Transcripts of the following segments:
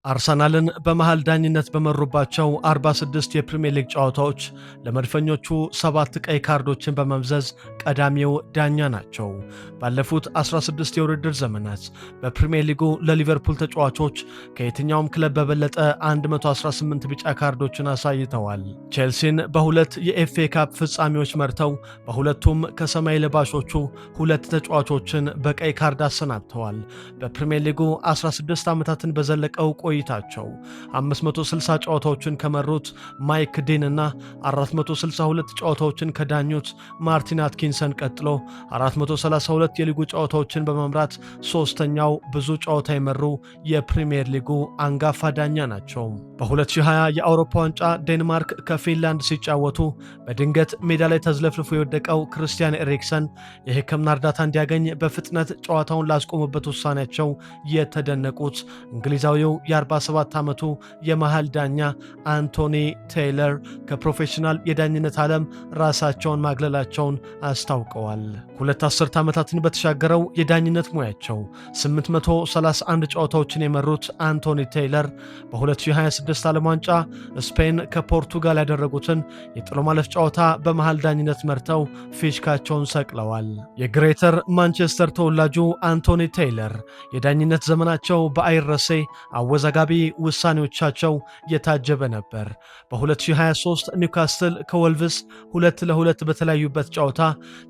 አርሰናልን በመሃል ዳኝነት በመሩባቸው 46 የፕሪሚየር ሊግ ጨዋታዎች ለመድፈኞቹ 7 ቀይ ካርዶችን በመምዘዝ ቀዳሚው ዳኛ ናቸው። ባለፉት 16 የውድድር ዘመናት በፕሪሚየር ሊጉ ለሊቨርፑል ተጫዋቾች ከየትኛውም ክለብ በበለጠ 118 ቢጫ ካርዶችን አሳይተዋል። ቼልሲን በሁለት የኤፍኤ ካፕ ፍጻሜዎች መርተው በሁለቱም ከሰማይ ለባሾቹ ሁለት ተጫዋቾችን በቀይ ካርድ አሰናብተዋል። በፕሪሚየር ሊጉ 16 ዓመታትን በዘለቀው ቆይታቸው 560 ጨዋታዎችን ከመሩት ማይክ ዲን እና 462 ጨዋታዎችን ከዳኙት ማርቲን አትኪንሰን ቀጥሎ 432 የሊጉ ጨዋታዎችን በመምራት ሶስተኛው ብዙ ጨዋታ የመሩ የፕሪሚየር ሊጉ አንጋፋ ዳኛ ናቸው። በ2020 የአውሮፓ ዋንጫ ዴንማርክ ከፊንላንድ ሲጫወቱ በድንገት ሜዳ ላይ ተዝለፍልፎ የወደቀው ክርስቲያን ኤሪክሰን የሕክምና እርዳታ እንዲያገኝ በፍጥነት ጨዋታውን ላስቆሙበት ውሳኔያቸው የተደነቁት እንግሊዛዊው የ47 ዓመቱ የመሃል ዳኛ አንቶኒ ቴይለር ከፕሮፌሽናል የዳኝነት ዓለም ራሳቸውን ማግለላቸውን አስታውቀዋል። ሁለት አስርት ዓመታትን በተሻገረው የዳኝነት ሙያቸው 831 ጨዋታዎችን የመሩት አንቶኒ ቴይለር በ2026 ዓለም ዋንጫ ስፔን ከፖርቱጋል ያደረጉትን የጥሎ ማለፍ ጨዋታ በመሃል ዳኝነት መርተው ፊሽካቸውን ሰቅለዋል። የግሬተር ማንቸስተር ተወላጁ አንቶኒ ቴይለር የዳኝነት ዘመናቸው በአይረሴ አወዛጋቢ ውሳኔዎቻቸው የታጀበ ነበር። በ2023 ኒውካስትል ከወልቭስ 2-2 በተለያዩበት ጨዋታ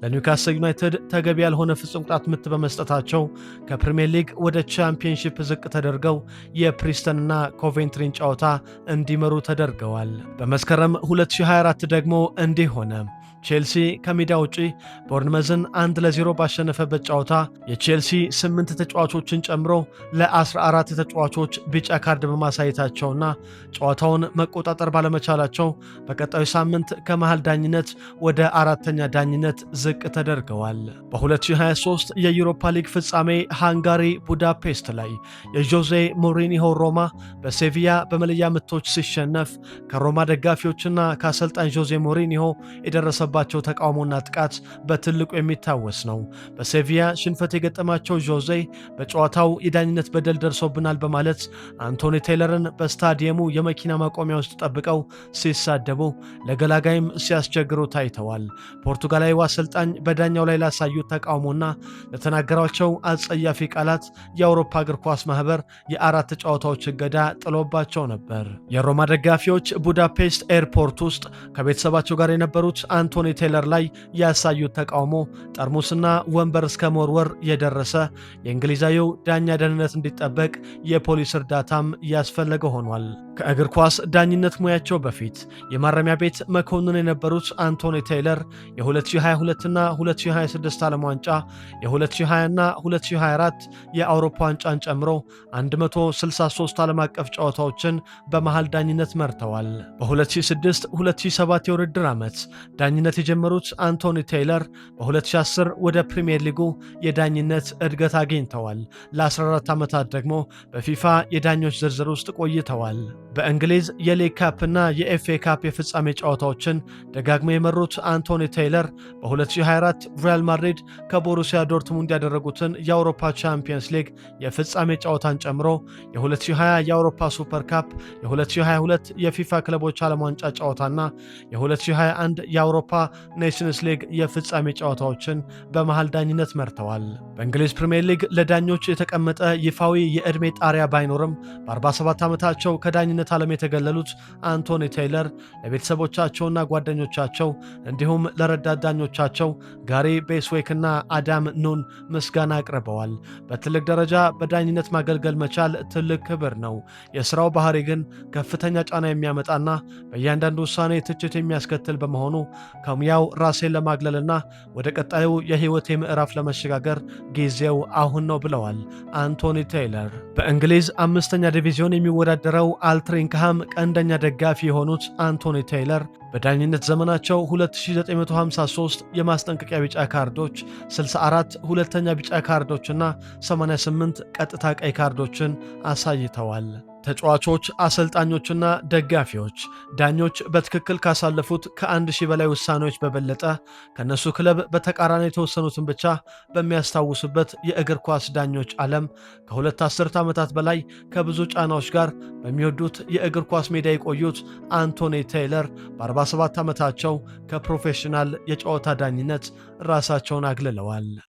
ለኒውካስትል ዩናይትድ ተገቢ ያልሆነ ፍጹም ቅጣት ምት በመስጠታቸው ከፕሪሚየር ሊግ ወደ ቻምፒየንሺፕ ዝቅ ተደርገው የፕሪስተንና ኮቬንትሪን ጨዋታ እንዲመሩ ተደርገዋል። በመስከረም 2024 ደግሞ እንዲህ ሆነ። ቼልሲ ከሜዳ ውጪ ቦርንመዝን 1-0 ባሸነፈበት ጨዋታ የቼልሲ 8 ተጫዋቾችን ጨምሮ ለ14 ተጫዋቾች ቢጫ ካርድ በማሳየታቸውና ጨዋታውን መቆጣጠር ባለመቻላቸው በቀጣዩ ሳምንት ከመሃል ዳኝነት ወደ አራተኛ ዳኝነት ዝቅ ተደርገዋል። በ2023 የዩሮፓ ሊግ ፍጻሜ ሃንጋሪ ቡዳፔስት ላይ የጆዜ ሞሪኒሆ ሮማ በሴቪያ በመለያ ምቶች ሲሸነፍ ከሮማ ደጋፊዎችና ከአሰልጣኝ ጆዜ ሞሪኒሆ የደረሰ ባቸው ተቃውሞና ጥቃት በትልቁ የሚታወስ ነው። በሴቪያ ሽንፈት የገጠማቸው ጆዜ በጨዋታው የዳኝነት በደል ደርሶብናል በማለት አንቶኒ ቴይለርን በስታዲየሙ የመኪና ማቆሚያ ውስጥ ጠብቀው ሲሳደቡ ለገላጋይም ሲያስቸግሩ ታይተዋል። ፖርቱጋላዊ አሰልጣኝ በዳኛው ላይ ላሳዩት ተቃውሞና ለተናገሯቸው አጸያፊ ቃላት የአውሮፓ እግር ኳስ ማህበር የ4 ጨዋታዎች እገዳ ጥሎባቸው ነበር። የሮማ ደጋፊዎች ቡዳፔስት ኤርፖርት ውስጥ ከቤተሰባቸው ጋር የነበሩት አንቶኒ ቴይለር ላይ ያሳዩት ተቃውሞ ጠርሙስና ወንበር እስከ መወርወር የደረሰ የእንግሊዛዊው ዳኛ ደህንነት እንዲጠበቅ የፖሊስ እርዳታም ያስፈለገ ሆኗል። ከእግር ኳስ ዳኝነት ሙያቸው በፊት የማረሚያ ቤት መኮንን የነበሩት አንቶኒ ቴይለር የ2022ና 2026 ዓለም ዋንጫ የ2020ና 2024 የአውሮፓ ዋንጫን ጨምሮ 163 ዓለም አቀፍ ጨዋታዎችን በመሃል ዳኝነት መርተዋል። በ2006-2007 የውድድር ዓመት ዳኝነት የጀመሩት አንቶኒ ቴይለር በ2010 ወደ ፕሪሚየር ሊጉ የዳኝነት እድገት አግኝተዋል። ለ14 ዓመታት ደግሞ በፊፋ የዳኞች ዝርዝር ውስጥ ቆይተዋል። በእንግሊዝ የሊግ ካፕ እና የኤፍኤ ካፕ የፍጻሜ ጨዋታዎችን ደጋግመው የመሩት አንቶኒ ቴይለር በ2024 ሪያል ማድሪድ ከቦሩሲያ ዶርትሙንድ ያደረጉትን የአውሮፓ ቻምፒየንስ ሊግ የፍጻሜ ጨዋታን ጨምሮ የ2020 የአውሮፓ ሱፐር ካፕ፣ የ2022 የፊፋ ክለቦች ዓለም ዋንጫ ጨዋታና የ2021 የአውሮፓ ኔሽንስ ሊግ የፍጻሜ ጨዋታዎችን በመሃል ዳኝነት መርተዋል። በእንግሊዝ ፕሪሚየር ሊግ ለዳኞች የተቀመጠ ይፋዊ የዕድሜ ጣሪያ ባይኖርም በ47 ዓመታቸው ከዳኝነት ዓለም የተገለሉት አንቶኒ ቴይለር ለቤተሰቦቻቸውና ጓደኞቻቸው እንዲሁም ለረዳት ዳኞቻቸው ጋሪ ቤስዌክና አዳም ኑን ምስጋና አቅርበዋል። በትልቅ ደረጃ በዳኝነት ማገልገል መቻል ትልቅ ክብር ነው። የሥራው ባህሪ ግን ከፍተኛ ጫና የሚያመጣና በእያንዳንዱ ውሳኔ ትችት የሚያስከትል በመሆኑ ከሙያው ራሴን ለማግለልና ወደ ቀጣዩ የህይወቴ ምዕራፍ ለመሸጋገር ጊዜው አሁን ነው ብለዋል አንቶኒ ቴይለር። በእንግሊዝ 5ኛ ዲቪዚዮን የሚወዳደረው አልትሪንግሃም ቀንደኛ ደጋፊ የሆኑት አንቶኒ ቴይለር በዳኝነት ዘመናቸው 2953 የማስጠንቀቂያ ቢጫ ካርዶች፣ 64 ሁለተኛ ቢጫ ካርዶችና 88 ቀጥታ ቀይ ካርዶችን አሳይተዋል። ተጫዋቾች፣ አሰልጣኞችና ደጋፊዎች ዳኞች በትክክል ካሳለፉት ከ1000 በላይ ውሳኔዎች በበለጠ ከነሱ ክለብ በተቃራኒ የተወሰኑትን ብቻ በሚያስታውሱበት የእግር ኳስ ዳኞች ዓለም ከሁለት አስርት ዓመታት በላይ ከብዙ ጫናዎች ጋር በሚወዱት የእግር ኳስ ሜዳ የቆዩት አንቶኒ ቴይለር በ47 ዓመታቸው ከፕሮፌሽናል የጨዋታ ዳኝነት ራሳቸውን አግልለዋል።